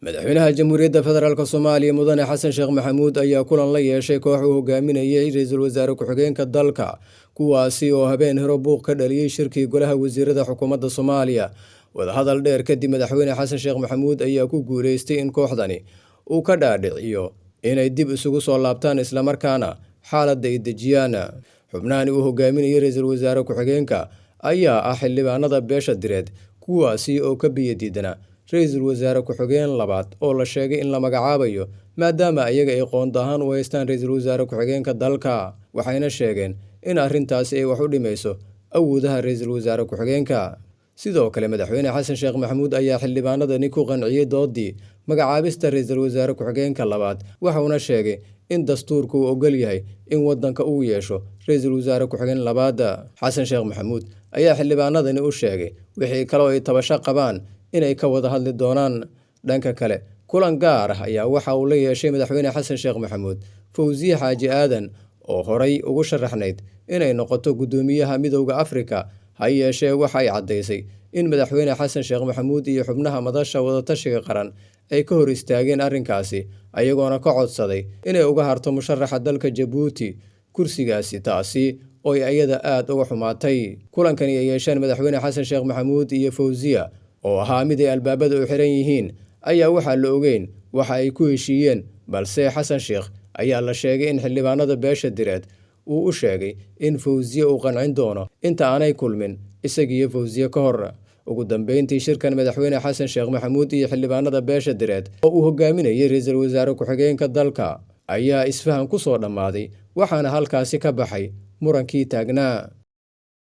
madaxweynaha jamhuuriyadda federaalk soomaaliya mudane xasan sheekh maxamuud ayaa kulan la yeeshay koox uu hogaaminayay ra-iisul wasaare ku-xigeenka dalka kuwaasi oo habeen hero buuq ka dhaliyey shirkii golaha wasiirada xukuumadda soomaaliya wadahadal dheer kadib madaxweyne xasan sheekh maxamuud ayaa ku guuleystay in kooxdani uu ka dhaadhiciyo inay dib isugu soo laabtaan islamarkaana xaaladda ay dejiyaan xubnahani uu hogaaminayay ra-iisul wasaare ku-xigeenka ayaa ah xildhibaanada beesha direed kuwaasi oo ka biyadiidana ra-iisul wasaare ku-xigeen labaad oo la sheegay in la magacaabayo maadaama ayaga ay qoonda ahaan u haystaan ra-iisul wasaare ku-xigeenka dalka waxayna sheegeen in arrintaasi ay wax u dhimayso awoodaha ra-iisul wasaare ku-xigeenka sidoo kale madaxweyne xasan sheekh maxamuud ayaa xildhibaanadani ku qanciyey doodii magacaabista ra-iisul wasaare ku-xigeenka labaad waxauna sheegay in dastuurku uu ogol yahay in waddanka uu yeesho ra-iisul wasaare ku-xigeen labaada xasan sheekh maxamuud ayaa xildhibaanadani u sheegay wixii kaloo ay tabasho qabaan inay ka wada hadli doonaan dhanka kale kulan gaar ah ayaa waxa uu la yeeshay madaxweyne xasan sheekh maxamuud fawsiye xaaji aadan oo horay ugu sharaxnayd inay noqoto guddoomiyaha midowda afrika ha yeeshee waxa ay caddaysay in madaxweyne xasan sheekh maxamuud iyo xubnaha madasha wadatashiga qaran ay ka hor istaageen arrinkaasi ayagoona ka codsaday inay uga harto musharaxa dalka jabuuti kursigaasi taasi oo ay ayada aada uga xumaatay kulankani ay yeesheen madaxweyne xasan sheekh maxamuud iyo fawsiya oo ahaa mid ay albaabada u xiran yihiin ayaa waxaa la ogeyn waxa ay ku heshiiyeen balse xasan sheekh ayaa la sheegay in xildhibaanada beesha direed uu u sheegay in fawsiye uu qancin doono inta aanay kulmin isagiiyo fawsiye ka hor ugu dambeyntii shirkan madaxweyne xasan sheekh maxamuud iyo xildhibaanada beesha direed oo uu hogaaminayay ra-iisul wasaare ku-xigeenka dalka ayaa isfahan ku soo dhammaaday waxaana halkaasi ka baxay murankii taagnaa.